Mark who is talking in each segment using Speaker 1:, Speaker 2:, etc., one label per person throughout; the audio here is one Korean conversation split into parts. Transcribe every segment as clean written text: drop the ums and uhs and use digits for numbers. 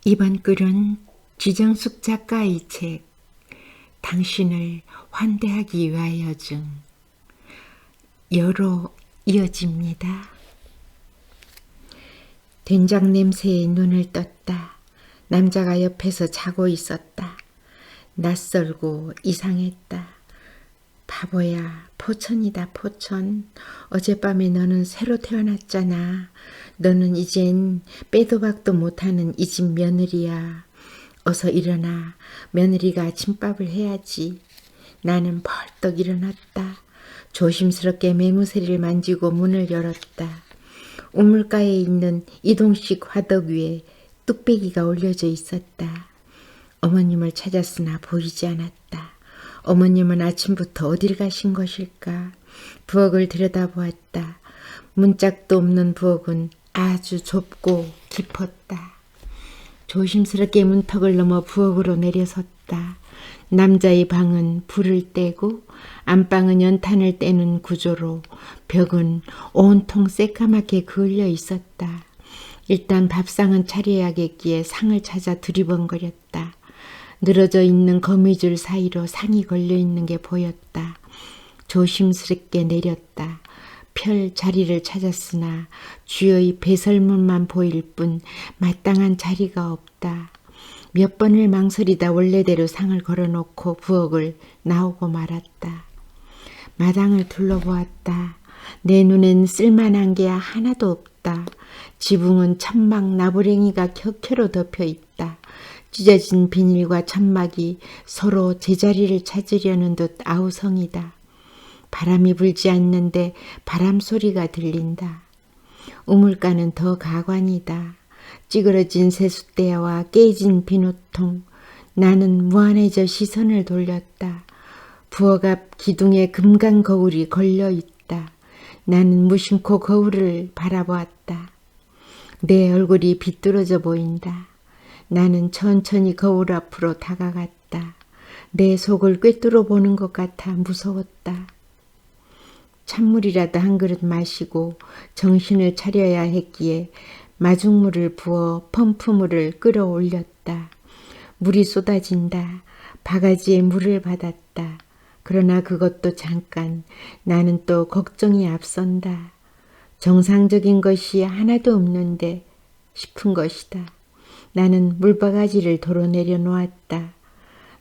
Speaker 1: 이번 글은 지정숙 작가의 책 당신을 환대하기 위하여 중 여로 이어집니다. 된장 냄새에 눈을 떴다. 남자가 옆에서 자고 있었다. 낯설고 이상했다. 바보야, 포천이다 포천. 어젯밤에 너는 새로 태어났잖아. 너는 이젠 빼도 박도 못하는 이 집 며느리야. 어서 일어나. 며느리가 아침밥을 해야지. 나는 벌떡 일어났다. 조심스럽게 매무새를 만지고 문을 열었다. 우물가에 있는 이동식 화덕 위에 뚝배기가 올려져 있었다. 어머님을 찾았으나 보이지 않았다. 어머님은 아침부터 어딜 가신 것일까? 부엌을 들여다보았다. 문짝도 없는 부엌은 아주 좁고 깊었다. 조심스럽게 문턱을 넘어 부엌으로 내려섰다. 남자의 방은 불을 떼고 안방은 연탄을 떼는 구조로 벽은 온통 새까맣게 그을려 있었다. 일단 밥상은 차려야겠기에 상을 찾아 두리번거렸다. 늘어져 있는 거미줄 사이로 상이 걸려있는 게 보였다. 조심스럽게 내렸다. 펼 자리를 찾았으나 주여의 배설물만 보일 뿐 마땅한 자리가 없다. 몇 번을 망설이다 원래대로 상을 걸어놓고 부엌을 나오고 말았다. 마당을 둘러보았다. 내 눈엔 쓸만한 게 하나도 없다. 지붕은 천막 나부랭이가 켜켜로 덮여 있다. 찢어진 비닐과 천막이 서로 제자리를 찾으려는 듯 아우성이다. 바람이 불지 않는데 바람 소리가 들린다. 우물가는 더 가관이다. 찌그러진 세숫대야와 깨진 비누통. 나는 무안해져 시선을 돌렸다. 부엌 앞 기둥에 금강 거울이 걸려 있다. 나는 무심코 거울을 바라보았다. 내 얼굴이 비뚤어져 보인다. 나는 천천히 거울 앞으로 다가갔다. 내 속을 꿰뚫어 보는 것 같아 무서웠다. 찬물이라도 한 그릇 마시고 정신을 차려야 했기에 마중물을 부어 펌프물을 끌어올렸다. 물이 쏟아진다. 바가지에 물을 받았다. 그러나 그것도 잠깐. 나는 또 걱정이 앞선다. 정상적인 것이 하나도 없는데 싶은 것이다. 나는 물바가지를 도로 내려놓았다.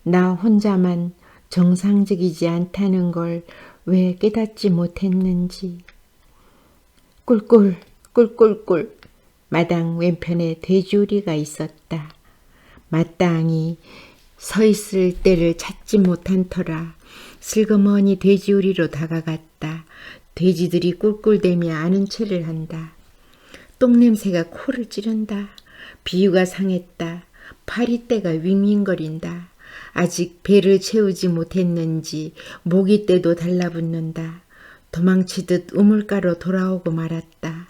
Speaker 1: 나 혼자만 정상적이지 않다는 걸 왜 깨닫지 못했는지. 꿀꿀 꿀꿀꿀. 마당 왼편에 돼지우리가 있었다. 마땅히 서 있을 때를 찾지 못한 터라 슬그머니 돼지우리로 다가갔다. 돼지들이 꿀꿀대며 아는 체를 한다. 똥냄새가 코를 찌른다. 비유가 상했다. 파리떼가 윙윙거린다. 아직 배를 채우지 못했는지 모기떼도 달라붙는다. 도망치듯 우물가로 돌아오고 말았다.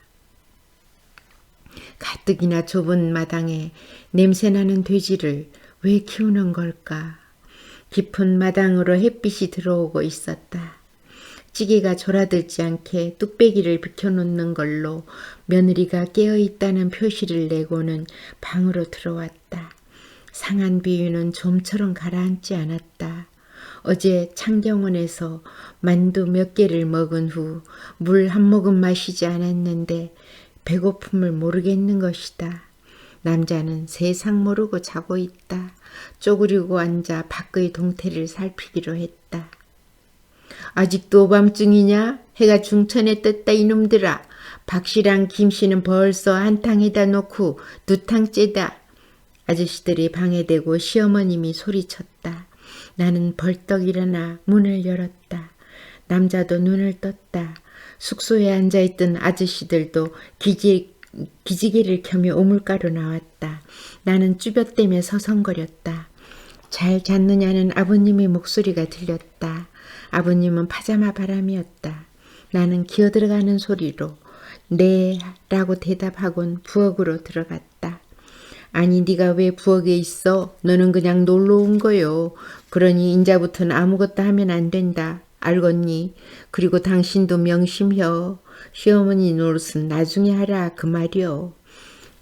Speaker 1: 가뜩이나 좁은 마당에 냄새나는 돼지를 왜 키우는 걸까? 깊은 마당으로 햇빛이 들어오고 있었다. 찌개가 졸아들지 않게 뚝배기를 비켜놓는 걸로 며느리가 깨어있다는 표시를 내고는 방으로 들어왔다. 상한 비유는 좀처럼 가라앉지 않았다. 어제 창경원에서 만두 몇 개를 먹은 후 물 한 모금 마시지 않았는데 배고픔을 모르겠는 것이다. 남자는 세상 모르고 자고 있다. 쪼그리고 앉아 밖의 동태를 살피기로 했다. 아직도 오밤중이냐? 해가 중천에 떴다 이놈들아. 박씨랑 김씨는 벌써 한탕 해다 놓고 두탕 째다. 아저씨들이 방해되고 시어머님이 소리쳤다. 나는 벌떡 일어나 문을 열었다. 남자도 눈을 떴다. 숙소에 앉아있던 아저씨들도 기지개를 켜며 우물가로 나왔다. 나는 쭈뼛대며 서성거렸다. 잘 잤느냐는 아버님의 목소리가 들렸다. 아버님은 파자마 바람이었다. 나는 기어들어가는 소리로 네 라고 대답하곤 부엌으로 들어갔다. 아니 네가 왜 부엌에 있어? 너는 그냥 놀러 온 거요. 그러니 인자부터는 아무것도 하면 안 된다. 알겠니? 그리고 당신도 명심혀. 시어머니 노릇은 나중에 하라 그 말이요.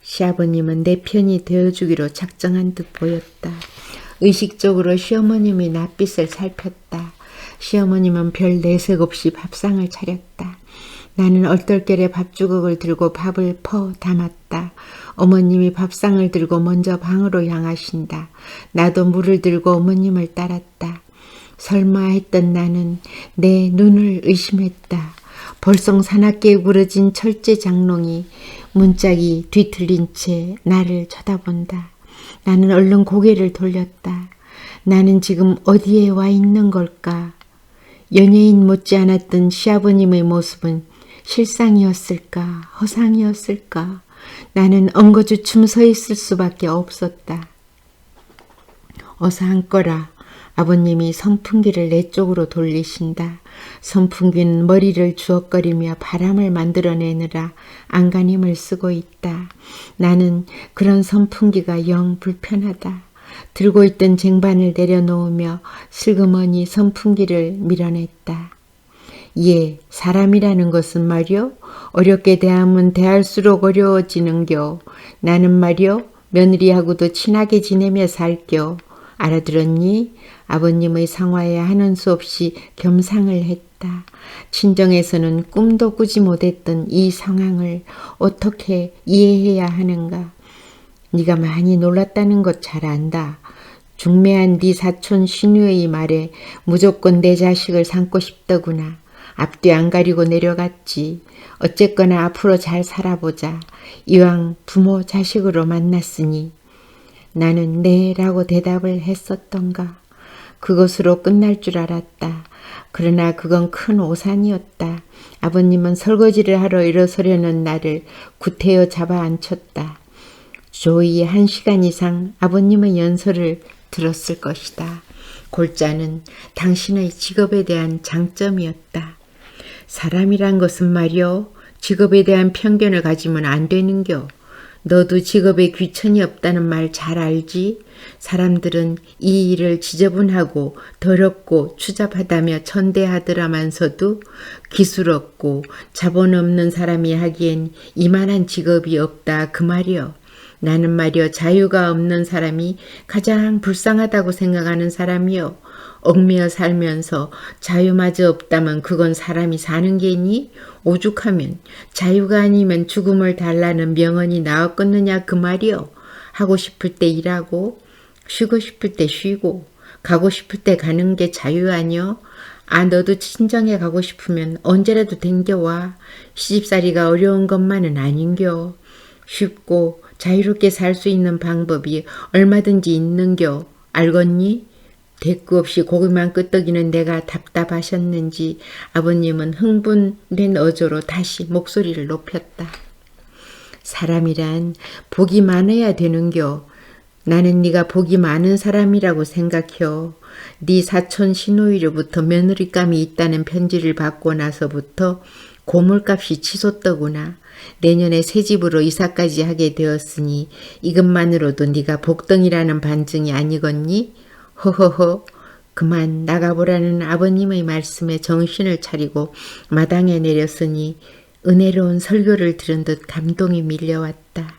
Speaker 1: 시아버님은 내 편이 되어주기로 작정한 듯 보였다. 의식적으로 시어머님의 낯빛을 살폈다. 시어머님은 별 내색 없이 밥상을 차렸다. 나는 얼떨결에 밥주걱을 들고 밥을 퍼 담았다. 어머님이 밥상을 들고 먼저 방으로 향하신다. 나도 물을 들고 어머님을 따랐다. 설마 했던 나는 내 눈을 의심했다. 벌써 사납게 구러진 철제 장롱이 문짝이 뒤틀린 채 나를 쳐다본다. 나는 얼른 고개를 돌렸다. 나는 지금 어디에 와 있는 걸까? 연예인 못지않았던 시아버님의 모습은 실상이었을까? 허상이었을까? 나는 엉거주춤 서 있을 수밖에 없었다. 어서 앉거라. 아버님이 선풍기를 내 쪽으로 돌리신다. 선풍기는 머리를 주걱거리며 바람을 만들어내느라 안간힘을 쓰고 있다. 나는 그런 선풍기가 영 불편하다. 들고 있던 쟁반을 내려놓으며 슬그머니 선풍기를 밀어냈다. 예, 사람이라는 것은 말이요. 어렵게 대하면 대할수록 어려워지는겨. 나는 말이요. 며느리하고도 친하게 지내며 살겨. 알아들었니? 아버님의 상화에 하는 수 없이 겸상을 했다. 친정에서는 꿈도 꾸지 못했던 이 상황을 어떻게 이해해야 하는가. 네가 많이 놀랐다는 것 잘 안다. 중매한 네 사촌 신우의 말에 무조건 내 자식을 삼고 싶더구나. 앞뒤 안 가리고 내려갔지. 어쨌거나 앞으로 잘 살아보자. 이왕 부모 자식으로 만났으니. 나는 네라고 대답을 했었던가. 그것으로 끝날 줄 알았다. 그러나 그건 큰 오산이었다. 아버님은 설거지를 하러 일어서려는 나를 구태여 잡아 앉혔다. 조이 1시간 이상 아버님의 연설을 들었을 것이다. 골자는 당신의 직업에 대한 장점이었다. 사람이란 것은 말이요. 직업에 대한 편견을 가지면 안 되는겨. 너도 직업에 귀천이 없다는 말 잘 알지? 사람들은 이 일을 지저분하고 더럽고 추잡하다며 천대하더라면서도 기술 없고 자본 없는 사람이 하기엔 이만한 직업이 없다 그 말이여. 나는 말이여 자유가 없는 사람이 가장 불쌍하다고 생각하는 사람이여. 얽매여 살면서 자유마저 없다면 그건 사람이 사는 게니? 오죽하면 자유가 아니면 죽음을 달라는 명언이 나왔겠느냐 그 말이여. 하고 싶을 때 일하고 쉬고 싶을 때 쉬고 가고 싶을 때 가는 게 자유 아니여? 아 너도 친정에 가고 싶으면 언제라도 댕겨와. 시집살이가 어려운 것만은 아닌겨. 쉽고 자유롭게 살 수 있는 방법이 얼마든지 있는겨. 알겠니? 대꾸 없이 고기만 끄떡이는 내가 답답하셨는지 아버님은 흥분된 어조로 다시 목소리를 높였다. 사람이란 복이 많아야 되는겨. 나는 네가 복이 많은 사람이라고 생각혀. 네 사촌 시누이로부터 며느리감이 있다는 편지를 받고 나서부터 고물값이 치솟더구나. 내년에 새 집으로 이사까지 하게 되었으니 이것만으로도 네가 복덩이라는 반증이 아니겠니? 허허허. 그만 나가보라는 아버님의 말씀에 정신을 차리고 마당에 내렸으니 은혜로운 설교를 들은 듯 감동이 밀려왔다.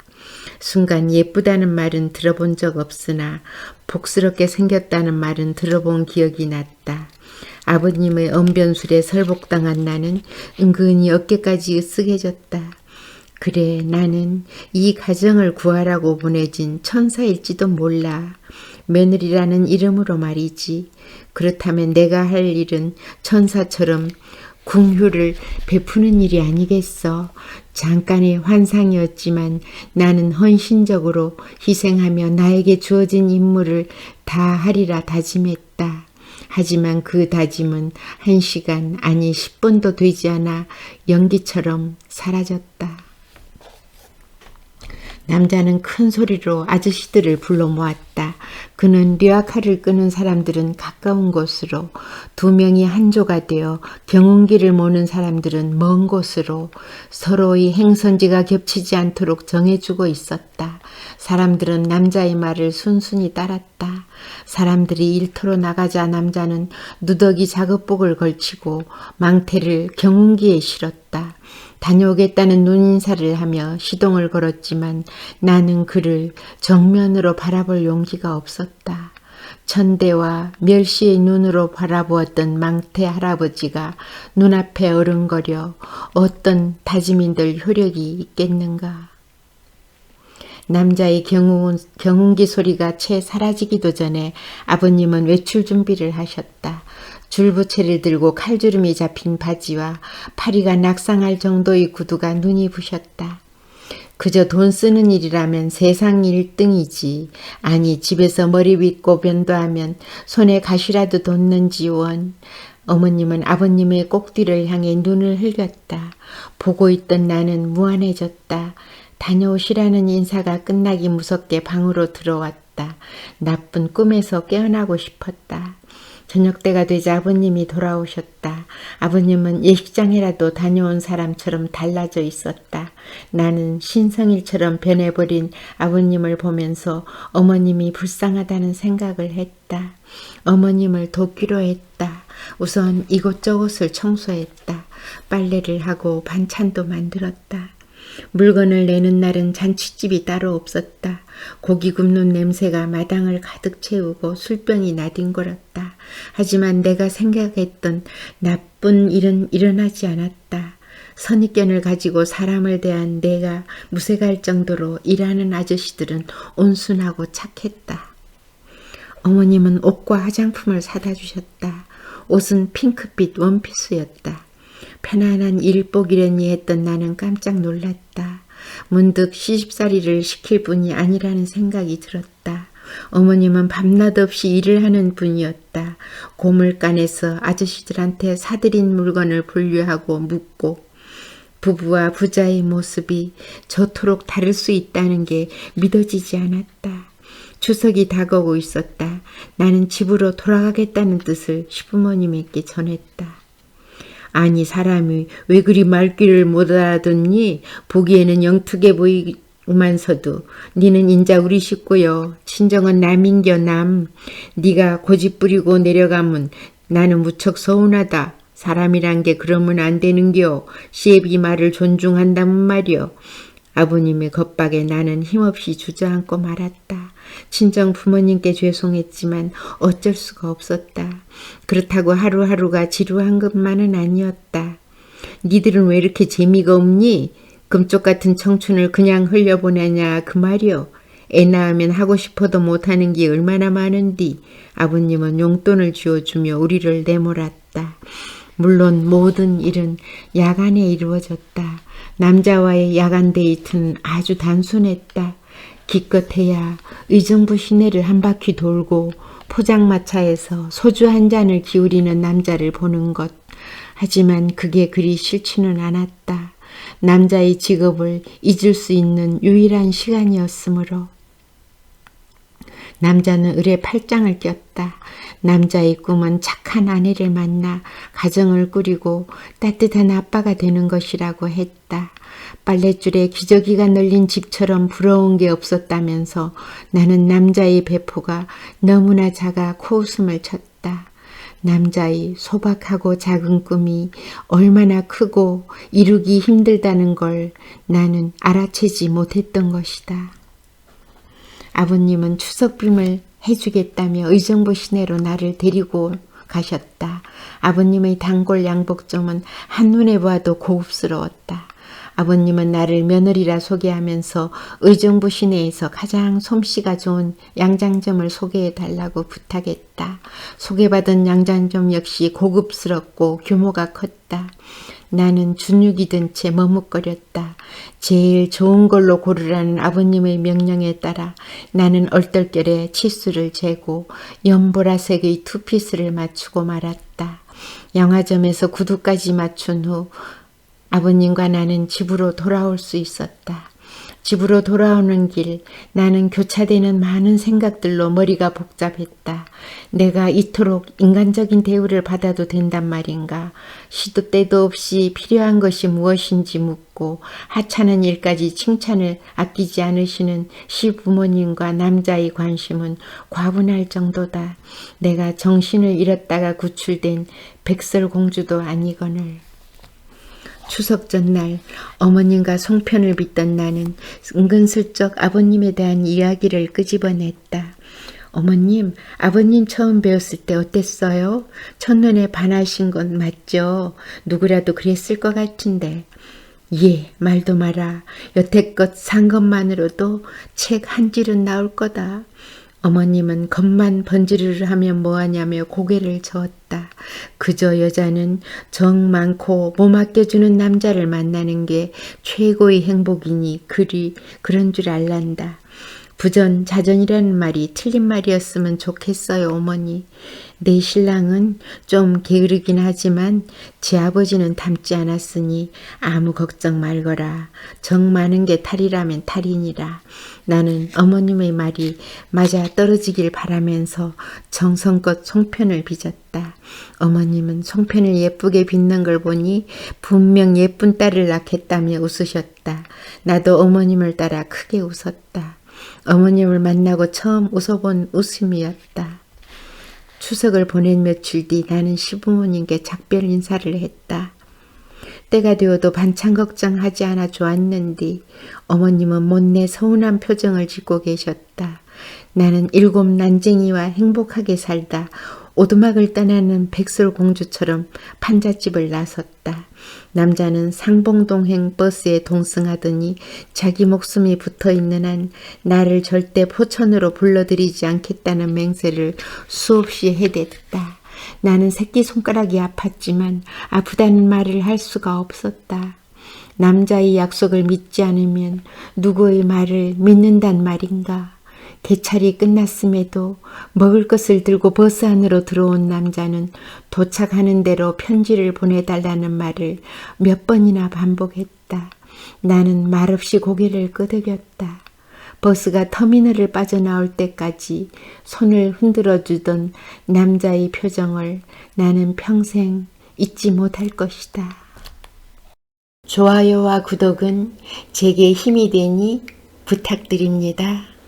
Speaker 1: 순간 예쁘다는 말은 들어본 적 없으나 복스럽게 생겼다는 말은 들어본 기억이 났다. 아버님의 언변술에 설복당한 나는 은근히 어깨까지 으쓱해졌다. 그래, 나는 이 가정을 구하라고 보내진 천사일지도 몰라. 며느리라는 이름으로 말이지. 그렇다면 내가 할 일은 천사처럼 궁휴를 베푸는 일이 아니겠어. 잠깐의 환상이었지만 나는 헌신적으로 희생하며 나에게 주어진 임무를 다 하리라 다짐했다. 하지만 그 다짐은 1시간 아니 10분도 되지 않아 연기처럼 사라졌다. 남자는 큰 소리로 아저씨들을 불러 모았다. 그는 류아카를 끄는 사람들은 가까운 곳으로, 2명이 한 조가 되어 경운기를 모는 사람들은 먼 곳으로 서로의 행선지가 겹치지 않도록 정해주고 있었다. 사람들은 남자의 말을 순순히 따랐다. 사람들이 일터로 나가자 남자는 누더기 작업복을 걸치고 망태를 경운기에 실었다. 다녀오겠다는 눈인사를 하며 시동을 걸었지만 나는 그를 정면으로 바라볼 용기가 없었다. 천대와 멸시의 눈으로 바라보았던 망태 할아버지가 눈앞에 어른거려 어떤 다짐인들 효력이 있겠는가. 남자의 경운기 소리가 채 사라지기도 전에 아버님은 외출 준비를 하셨다. 줄부채를 들고 칼주름이 잡힌 바지와 파리가 낙상할 정도의 구두가 눈이 부셨다. 그저 돈 쓰는 일이라면 세상 1등이지. 아니 집에서 머리 빗고 변도하면 손에 가시라도 돋는지 원. 어머님은 아버님의 꼭뒤를 향해 눈을 흘렸다. 보고 있던 나는 무안해졌다. 다녀오시라는 인사가 끝나기 무섭게 방으로 들어왔다. 나쁜 꿈에서 깨어나고 싶었다. 저녁때가 되자 아버님이 돌아오셨다. 아버님은 예식장이라도 다녀온 사람처럼 달라져 있었다. 나는 신성일처럼 변해버린 아버님을 보면서 어머님이 불쌍하다는 생각을 했다. 어머님을 돕기로 했다. 우선 이곳저곳을 청소했다. 빨래를 하고 반찬도 만들었다. 물건을 내는 날은 잔치집이 따로 없었다. 고기 굽는 냄새가 마당을 가득 채우고 술병이 나뒹굴었다. 하지만 내가 생각했던 나쁜 일은 일어나지 않았다. 선입견을 가지고 사람을 대한 내가 무색할 정도로 일하는 아저씨들은 온순하고 착했다. 어머님은 옷과 화장품을 사다 주셨다. 옷은 핑크빛 원피스였다. 편안한 일복이려니 했던 나는 깜짝 놀랐다. 문득 시집살이를 시킬 분이 아니라는 생각이 들었다. 어머님은 밤낮 없이 일을 하는 분이었다. 고물간에서 아저씨들한테 사들인 물건을 분류하고 묻고 부부와 부자의 모습이 저토록 다를 수 있다는 게 믿어지지 않았다. 추석이 다가오고 있었다. 나는 집으로 돌아가겠다는 뜻을 시부모님에게 전했다. 아니 사람이 왜 그리 말귀를 못 알아듣니? 보기에는 영특해 보이면서도 니는 인자 우리 식구여. 친정은 남인겨 남. 니가 고집 부리고 내려가면 나는 무척 서운하다. 사람이란 게 그러면 안 되는겨. 시애비 말을 존중한다면 말이여. 아버님의 겁박에 나는 힘없이 주저앉고 말았다. 친정 부모님께 죄송했지만 어쩔 수가 없었다. 그렇다고 하루하루가 지루한 것만은 아니었다. 니들은 왜 이렇게 재미가 없니? 금쪽 같은 청춘을 그냥 흘려보내냐 그 말이여. 애 낳으면 하고 싶어도 못하는 게 얼마나 많은디. 아버님은 용돈을 쥐어주며 우리를 내몰았다. 물론 모든 일은 야간에 이루어졌다. 남자와의 야간 데이트는 아주 단순했다. 기껏해야 의정부 시내를 한 바퀴 돌고 포장마차에서 소주 한 잔을 기울이는 남자를 보는 것. 하지만 그게 그리 싫지는 않았다. 남자의 직업을 잊을 수 있는 유일한 시간이었으므로. 남자는 을에 팔짱을 꼈다. 남자의 꿈은 착한 아내를 만나 가정을 꾸리고 따뜻한 아빠가 되는 것이라고 했다. 빨랫줄에 기저귀가 널린 집처럼 부러운 게 없었다면서 나는 남자의 배포가 너무나 작아 코웃음을 쳤다. 남자의 소박하고 작은 꿈이 얼마나 크고 이루기 힘들다는 걸 나는 알아채지 못했던 것이다. 아버님은 추석빔을 해주겠다며 의정부 시내로 나를 데리고 가셨다. 아버님의 단골 양복점은 한눈에 봐도 고급스러웠다. 아버님은 나를 며느리라 소개하면서 의정부 시내에서 가장 솜씨가 좋은 양장점을 소개해달라고 부탁했다. 소개받은 양장점 역시 고급스럽고 규모가 컸다. 나는 주눅이 든 채 머뭇거렸다. 제일 좋은 걸로 고르라는 아버님의 명령에 따라 나는 얼떨결에 치수를 재고 연보라색의 투피스를 맞추고 말았다. 양화점에서 구두까지 맞춘 후 아버님과 나는 집으로 돌아올 수 있었다. 집으로 돌아오는 길 나는 교차되는 많은 생각들로 머리가 복잡했다. 내가 이토록 인간적인 대우를 받아도 된단 말인가. 시도 때도 없이 필요한 것이 무엇인지 묻고 하찮은 일까지 칭찬을 아끼지 않으시는 시부모님과 남자의 관심은 과분할 정도다. 내가 정신을 잃었다가 구출된 백설공주도 아니거늘. 추석 전날 어머님과 송편을 빚던 나는 은근슬쩍 아버님에 대한 이야기를 끄집어냈다. 어머님, 아버님 처음 배웠을 때 어땠어요? 첫눈에 반하신 건 맞죠? 누구라도 그랬을 것 같은데. 예, 말도 마라. 여태껏 산 것만으로도 책 한 질은 나올 거다. 어머님은 겉만 번지르르 하면 뭐하냐며 고개를 저었다. 그저 여자는 정 많고 몸 아껴주는 남자를 만나는 게 최고의 행복이니 그런 줄 알란다. 부전자전이라는 말이 틀린 말이었으면 좋겠어요, 어머니. 내 신랑은 좀 게으르긴 하지만 제 아버지는 닮지 않았으니 아무 걱정 말거라. 정 많은 게 탈이라면 탈이니라. 나는 어머님의 말이 맞아 떨어지길 바라면서 정성껏 송편을 빚었다. 어머님은 송편을 예쁘게 빚는 걸 보니 분명 예쁜 딸을 낳겠다며 웃으셨다. 나도 어머님을 따라 크게 웃었다. 어머님을 만나고 처음 웃어본 웃음이었다. 추석을 보낸 며칠 뒤 나는 시부모님께 작별 인사를 했다. 때가 되어도 반찬 걱정하지 않아 좋았는데 어머님은 못내 서운한 표정을 짓고 계셨다. 나는 7 난쟁이와 행복하게 살다 오두막을 떠나는 백설공주처럼 판잣집을 나섰다. 남자는 상봉동행 버스에 동승하더니 자기 목숨이 붙어있는 한 나를 절대 포천으로 불러들이지 않겠다는 맹세를 수없이 해댔다. 나는 새끼손가락이 아팠지만 아프다는 말을 할 수가 없었다. 남자의 약속을 믿지 않으면 누구의 말을 믿는단 말인가. 개찰이 끝났음에도 먹을 것을 들고 버스 안으로 들어온 남자는 도착하는 대로 편지를 보내달라는 말을 몇 번이나 반복했다. 나는 말없이 고개를 끄덕였다. 버스가 터미널을 빠져나올 때까지 손을 흔들어 주던 남자의 표정을 나는 평생 잊지 못할 것이다. 좋아요와 구독은 제게 힘이 되니 부탁드립니다.